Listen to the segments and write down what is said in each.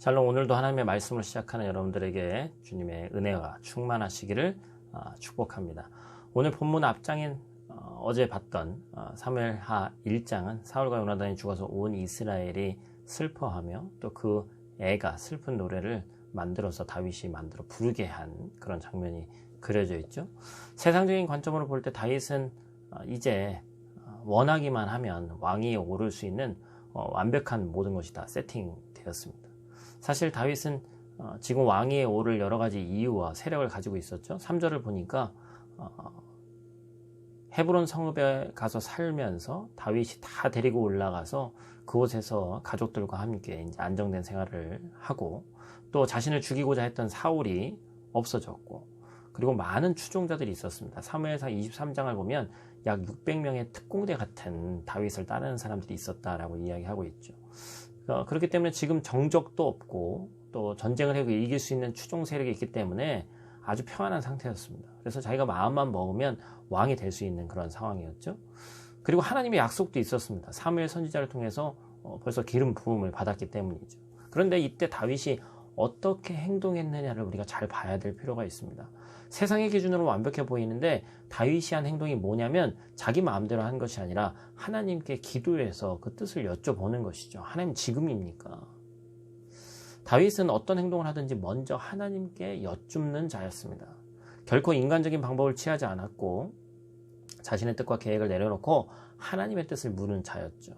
샬롬. 오늘도 하나님의 말씀을 시작하는 여러분들에게 주님의 은혜가 충만하시기를 축복합니다. 오늘 본문 앞장인 어제 봤던 사무엘하 1장은 사울과 요나단이 죽어서 온 이스라엘이 슬퍼하며 또 그 애가 슬픈 노래를 만들어서 다윗이 만들어 부르게 한 그런 장면이 그려져 있죠. 세상적인 관점으로 볼 때 다윗은 이제 원하기만 하면 왕위에 오를 수 있는 완벽한 모든 것이 다 세팅되었습니다. 사실 다윗은 지금 왕위에 오를 여러 가지 이유와 세력을 가지고 있었죠. 3절을 보니까 헤브론 성읍에 가서 살면서 다윗이 다 데리고 올라가서 그곳에서 가족들과 함께 이제 안정된 생활을 하고, 또 자신을 죽이고자 했던 사울이 없어졌고, 그리고 많은 추종자들이 있었습니다. 사무엘상 23장을 보면 약 600명의 특공대 같은 다윗을 따르는 사람들이 있었다라고 이야기하고 있죠. 그렇기 때문에 지금 정적도 없고 또 전쟁을 해서 이길 수 있는 추종 세력이 있기 때문에 아주 평안한 상태였습니다. 그래서 자기가 마음만 먹으면 왕이 될 수 있는 그런 상황이었죠. 그리고 하나님의 약속도 있었습니다. 사무엘 선지자를 통해서 벌써 기름 부음을 받았기 때문이죠. 그런데 이때 다윗이 어떻게 행동했느냐를 우리가 잘 봐야 될 필요가 있습니다. 세상의 기준으로 완벽해 보이는데 다윗이 한 행동이 뭐냐면 자기 마음대로 한 것이 아니라 하나님께 기도해서 그 뜻을 여쭤보는 것이죠. 하나님 지금입니까? 다윗은 어떤 행동을 하든지 먼저 하나님께 여쭙는 자였습니다. 결코 인간적인 방법을 취하지 않았고 자신의 뜻과 계획을 내려놓고 하나님의 뜻을 물은 자였죠.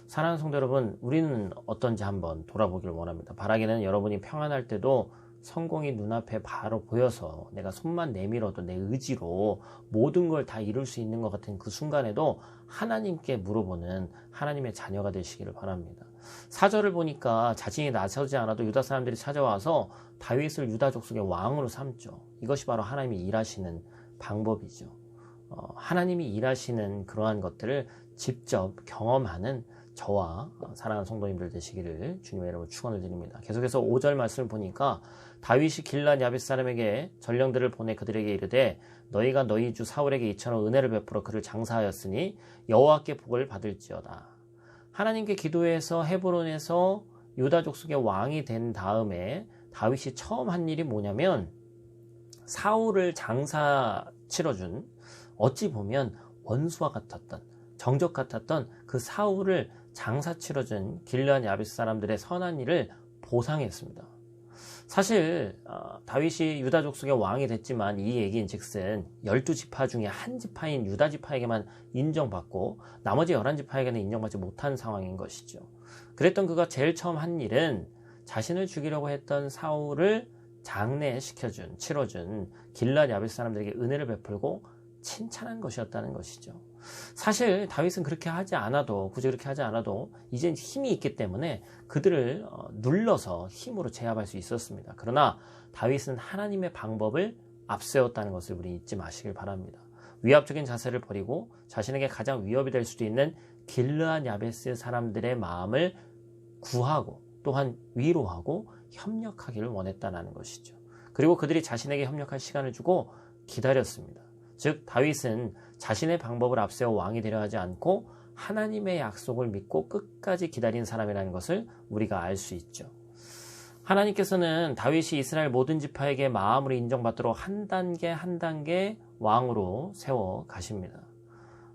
사랑하는 성도 여러분, 우리는 어떤지 한번 돌아보길 원합니다. 바라기는 여러분이 평안할 때도 성공이 눈앞에 바로 보여서 내가 손만 내밀어도 내 의지로 모든 걸 다 이룰 수 있는 것 같은 그 순간에도 하나님께 물어보는 하나님의 자녀가 되시기를 바랍니다. 4절을 보니까 자신이 나서지 않아도 유다 사람들이 찾아와서 다윗을 유다 족속의 왕으로 삼죠. 이것이 바로 하나님이 일하시는 방법이죠. 하나님이 일하시는 그러한 것들을 직접 경험하는 저와 사랑하는 성도님들 되시기를 주님의 이름으로 축원을 드립니다. 계속해서 5절 말씀을 보니까 다윗이 길앗 야벳 사람에게 전령들을 보내 그들에게 이르되 너희가 너희 주 사울에게 이처럼 은혜를 베풀어 그를 장사하였으니 여호와께 복을 받을지어다. 하나님께 기도해서 헤브론에서 유다 족속의 왕이 된 다음에 다윗이 처음 한 일이 뭐냐면 사울을 장사 치러준, 어찌 보면 원수와 같았던, 정적 같았던 그 사울을 장사 치러준 길앗 야벳 사람들의 선한 일을 보상했습니다. 사실 다윗이 유다 족속의 왕이 됐지만 이 얘기인즉슨 12지파 중에 한 지파인 유다 지파에게만 인정받고 나머지 11지파에게는 인정받지 못한 상황인 것이죠. 그랬던 그가 제일 처음 한 일은 자신을 죽이려고 했던 사울을 장례시켜준, 치러준 길앗 야벳 사람들에게 은혜를 베풀고 칭찬한 것이었다는 것이죠. 사실 다윗은 그렇게 하지 않아도, 굳이 그렇게 하지 않아도 이제 힘이 있기 때문에 그들을 눌러서 힘으로 제압할 수 있었습니다. 그러나 다윗은 하나님의 방법을 앞세웠다는 것을 우리 잊지 마시길 바랍니다. 위압적인 자세를 버리고 자신에게 가장 위협이 될 수도 있는 길르앗 야베스 사람들의 마음을 구하고 또한 위로하고 협력하기를 원했다는 것이죠. 그리고 그들이 자신에게 협력할 시간을 주고 기다렸습니다. 즉 다윗은 자신의 방법을 앞세워 왕이 되려 하지 않고 하나님의 약속을 믿고 끝까지 기다린 사람이라는 것을 우리가 알 수 있죠. 하나님께서는 다윗이 이스라엘 모든 지파에게 마음으로 인정받도록 한 단계 한 단계 왕으로 세워 가십니다.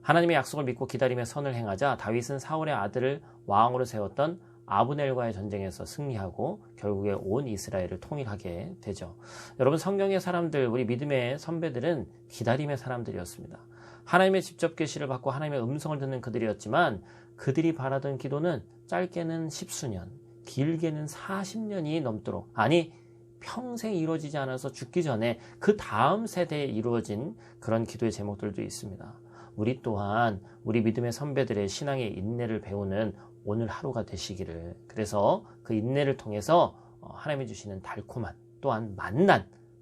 하나님의 약속을 믿고 기다림의 선을 행하자 다윗은 사울의 아들을 왕으로 세웠던 아브넬과의 전쟁에서 승리하고 결국에 온 이스라엘을 통일하게 되죠. 여러분, 성경의 사람들, 우리 믿음의 선배들은 기다림의 사람들이었습니다. 하나님의 직접 계시를 받고 하나님의 음성을 듣는 그들이었지만 그들이 바라던 기도는 짧게는 10수년, 길게는 40년이 넘도록, 아니 평생 이루어지지 않아서 죽기 전에 그 다음 세대에 이루어진 그런 기도의 제목들도 있습니다. 우리 또한 우리 믿음의 선배들의 신앙의 인내를 배우는 오늘 하루가 되시기를, 그래서 그 인내를 통해서 하나님이 주시는 달콤한 또한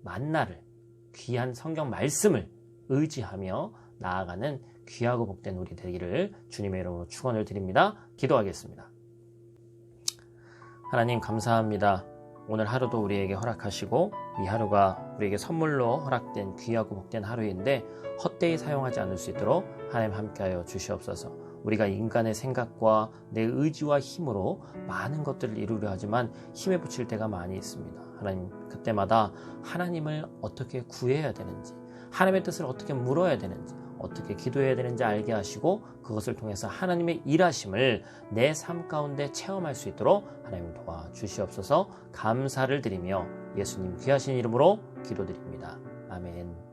만나를, 귀한 성경 말씀을 의지하며 나아가는 귀하고 복된 우리 되기를 주님의 이름으로 축원을 드립니다. 기도하겠습니다. 하나님 감사합니다. 오늘 하루도 우리에게 허락하시고 이 하루가 우리에게 선물로 허락된 귀하고 복된 하루인데 헛되이 사용하지 않을 수 있도록 하나님 함께하여 주시옵소서. 우리가 인간의 생각과 내 의지와 힘으로 많은 것들을 이루려 하지만 힘에 부칠 때가 많이 있습니다. 하나님, 그때마다 하나님을 어떻게 구해야 되는지, 하나님의 뜻을 어떻게 물어야 되는지, 어떻게 기도해야 되는지 알게 하시고 그것을 통해서 하나님의 일하심을 내 삶 가운데 체험할 수 있도록 하나님 도와주시옵소서. 감사를 드리며 예수님 귀하신 이름으로 기도드립니다. 아멘.